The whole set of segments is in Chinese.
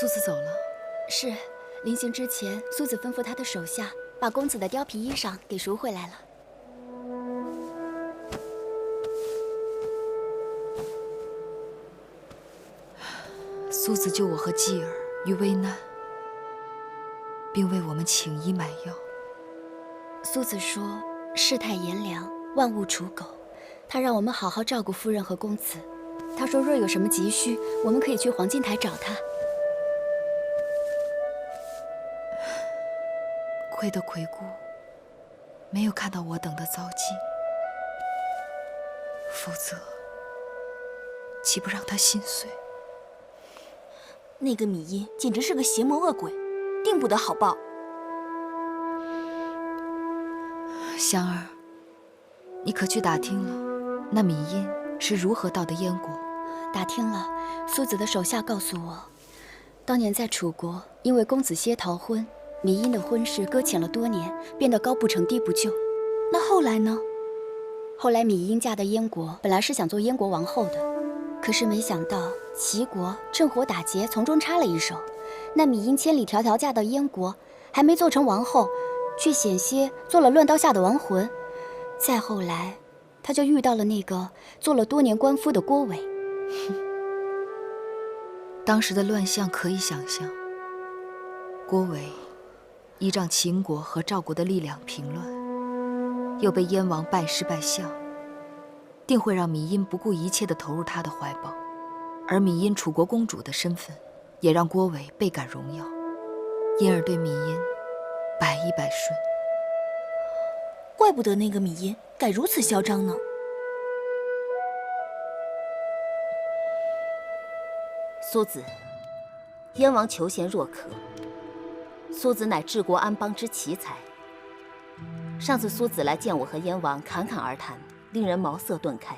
苏子走了。是，临行之前，苏子吩咐他的手下把公子的貂皮衣裳给赎回来了。苏子救我和继儿于危难，并为我们请医买药。苏子说：“世态炎凉，万物刍狗。”他让我们好好照顾夫人和公子。他说，若有什么急需，我们可以去黄金台找他。亏得魁姑没有看到我等的遭际，否则岂不让他心碎？那个米音简直是个邪魔恶鬼，定不得好报。香儿，你可去打听了那米音是如何到的燕国？打听了，苏子的手下告诉我，当年在楚国，因为公子歇逃婚，米音的婚事搁浅了多年，变得高不成低不就。那后来呢？后来米音嫁到燕国，本来是想做燕国王后的，可是没想到齐国趁火打劫，从中插了一手。那米音千里迢迢嫁到燕国，还没做成王后，却险些做了乱刀下的亡魂。再后来，她就遇到了那个做了多年官夫的郭伟。当时的乱象可以想象，郭伟依仗秦国和赵国的力量平乱，又被燕王拜师拜相，定会让米音不顾一切地投入他的怀抱。而米音楚国公主的身份，也让郭伟倍感荣耀，因而对米音百依百顺。怪不得那个米音敢如此嚣张呢。苏子，燕王求贤若渴，苏子乃治国安邦之奇才。上次苏子来见我和燕王侃侃而谈，令人茅塞顿开。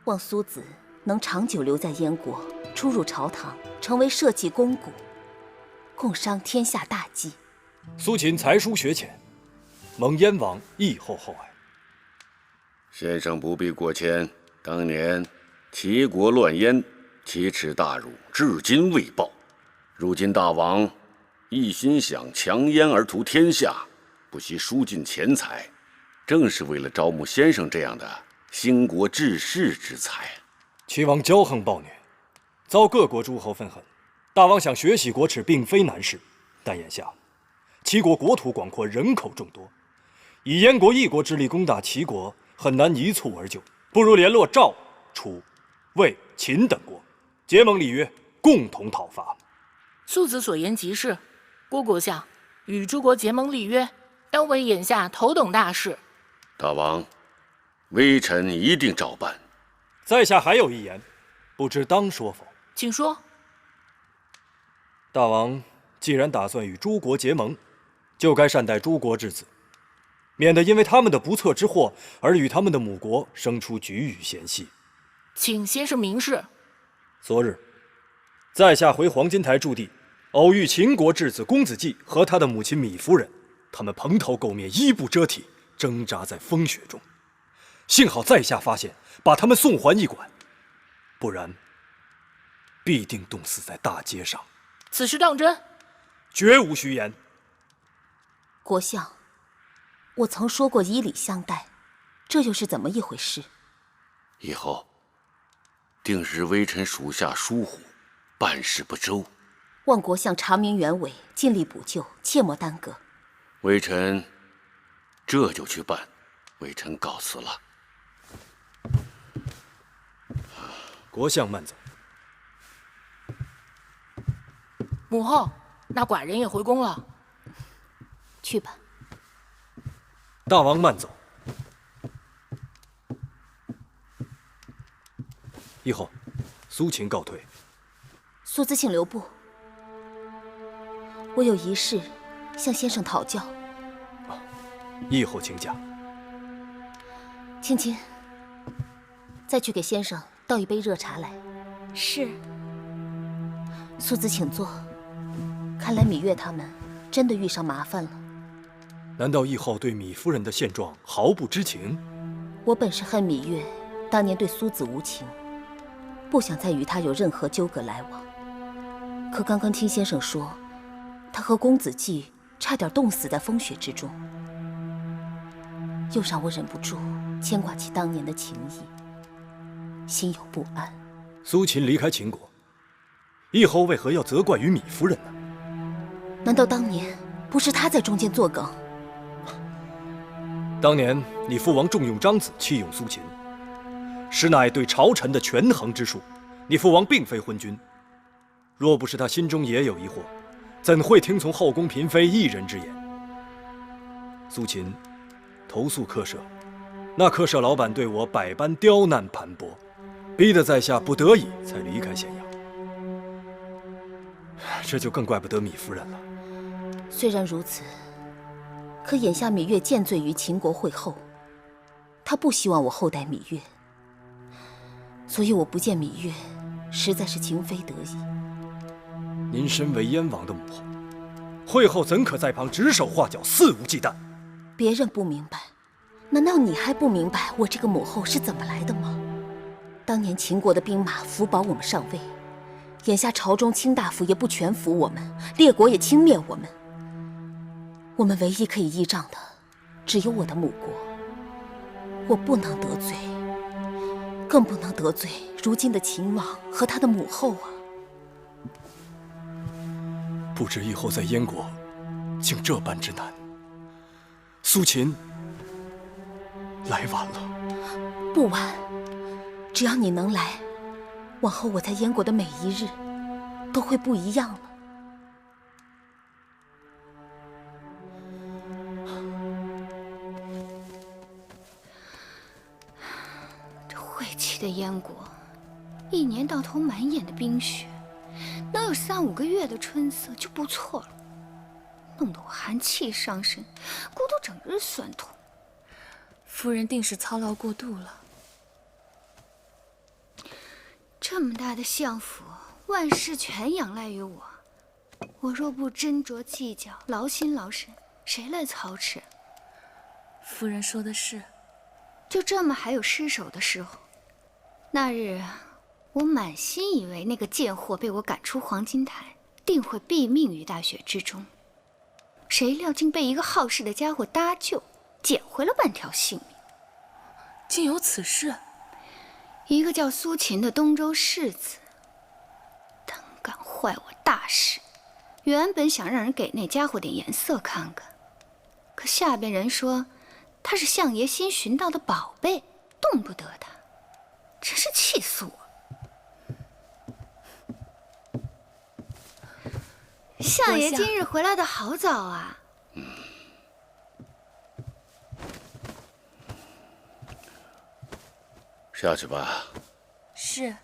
望苏子能长久留在燕国，出入朝堂，成为社稷肱骨，共商天下大计。苏秦才疏学浅，蒙燕王义厚厚爱。先生不必过谦，当年齐国乱燕，奇耻大辱，至今未报。如今大王一心想强燕而图天下，不惜输尽钱财，正是为了招募先生这样的兴国治世之才。齐王骄横暴虐，遭各国诸侯愤恨。大王想学习国耻，并非难事，但眼下齐国国土广阔，人口众多，以燕国一国之力攻打齐国，很难一蹴而就。不如联络赵、楚、魏、秦等国，结盟立约，共同讨伐。苏子所言极是，郭国相与诸国结盟立约，要为眼下头等大事。大王，微臣一定照办。在下还有一言，不知当说否？请说。大王既然打算与诸国结盟，就该善待诸国之子，免得因为他们的不测之祸而与他们的母国生出举语嫌隙。请先生明示。昨日，在下回黄金台驻地，偶遇秦国质子公子季和他的母亲芈夫人，他们蓬头垢面，衣不遮体，挣扎在风雪中。幸好在下发现，把他们送还驿馆，不然必定冻死在大街上。此事当真？绝无虚言。国相，我曾说过以礼相待，这又是怎么一回事？以后定是微臣属下疏忽，办事不周。望国相查明原委，尽力补救，切莫耽搁。微臣这就去办。微臣告辞了。国相慢走。母后，那寡人也回宫了。去吧。大王慢走。以后，苏秦告退。苏子请留步，我有一事向先生讨教。以后请讲。青青，再去给先生倒一杯热茶来。是。苏子请坐。看来芈月他们真的遇上麻烦了。难道义后对芈夫人的现状毫不知情？我本是恨芈月当年对苏子无情，不想再与他有任何纠葛来往。可刚刚听先生说，他和公子季差点冻死在风雪之中，又让我忍不住牵挂起当年的情谊，心有不安。苏秦离开秦国，义后为何要责怪于米夫人呢？难道当年不是他在中间作梗？当年你父王重用张子，弃用苏秦，实乃对朝臣的权衡之术。你父王并非昏君，若不是他心中也有疑惑，怎会听从后宫嫔妃一人之言？苏秦投诉客舍，那客舍老板对我百般刁难盘剥，逼得在下不得已才离开咸阳。这就更怪不得米夫人了。虽然如此，可眼下芈月见罪于秦国会后，他不希望我后代芈月，所以我不见芈月，实在是情非得已。您身为燕王的母后，会后怎可在旁指手画脚、肆无忌惮？别人不明白，难道你还不明白我这个母后是怎么来的吗？当年秦国的兵马辅保我们上位，眼下朝中卿大夫也不全服我们，列国也轻蔑我们。我们唯一可以依仗的，只有我的母国。我不能得罪，更不能得罪如今的秦王和他的母后啊！不知以后在燕国，竟这般之难。苏秦来晚了。不晚，只要你能来，往后我在燕国的每一日，都会不一样了。晦气的燕国，一年到头满眼的冰雪，能有3、5个月的春色就不错了，弄得我寒气上身，骨头整日酸痛。夫人定是操劳过度了。这么大的相府，万事全仰赖于我，我若不斟酌计较，劳心劳神，谁来操持？夫人说的是。就这么还有失手的时候。那日，我满心以为那个贱货被我赶出黄金台，定会毙命于大雪之中。谁料竟被一个好事的家伙搭救，捡回了半条性命。竟有此事！一个叫苏秦的东周世子，胆敢坏我大事，原本想让人给那家伙点颜色看看，可下边人说他是相爷新寻到的宝贝，动不得他。真是气死我！相爷今日回来的好早啊！下去吧。是。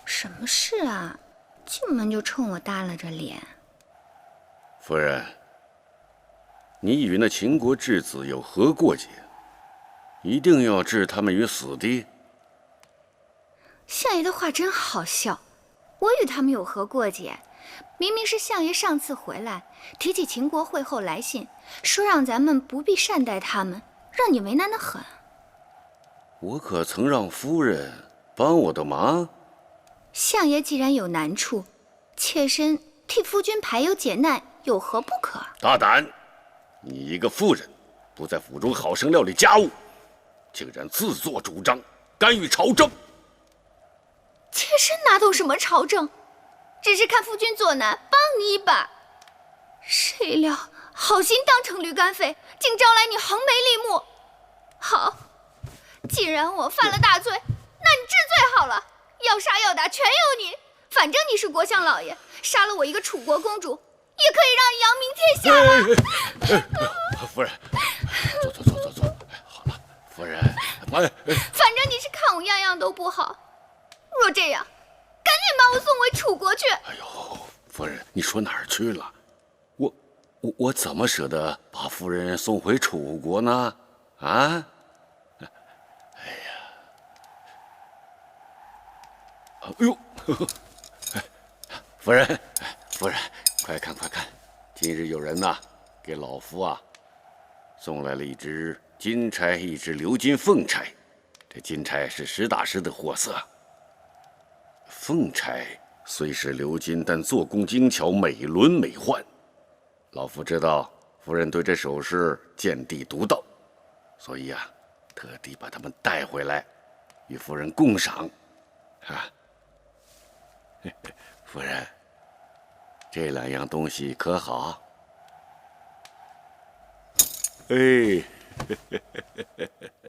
什么事啊？进门就冲我耷拉着脸。夫人，你与那秦国质子有何过节？一定要置他们于死地？相爷的话真好笑，我与他们有何过节？明明是相爷上次回来提起秦国会后来信，说让咱们不必善待他们，让你为难得很。我可曾让夫人帮我的忙？相爷既然有难处，妾身替夫君排忧解难，有何不可？大胆！你一个妇人，不在府中好生料理家务，竟然自作主张干预朝政。妾身哪懂什么朝政，只是看夫君作难，帮你一把。谁料好心当成驴肝肺，竟招来你横眉立目。好，既然我犯了大罪，那你治罪好了，要杀要打全由你。反正你是国相老爷，杀了我一个楚国公主，也可以让你扬名天下了。夫人，坐。好了，夫人，反正你是看我样样都不好，若这样，赶紧把我送回楚国去。哎呦，夫人，你说哪儿去了？我怎么舍得把夫人送回楚国呢？啊？哎呦，夫人，快看！今日有人呐，给老夫啊送来了一只金钗，一只鎏金凤钗，这金钗是实打实的货色。凤钗虽是鎏金，但做工精巧，美轮美奂。老夫知道夫人对这首饰见地独到，所以啊，特地把它们带回来，与夫人共赏。啊，夫人，这2样东西可好？哎。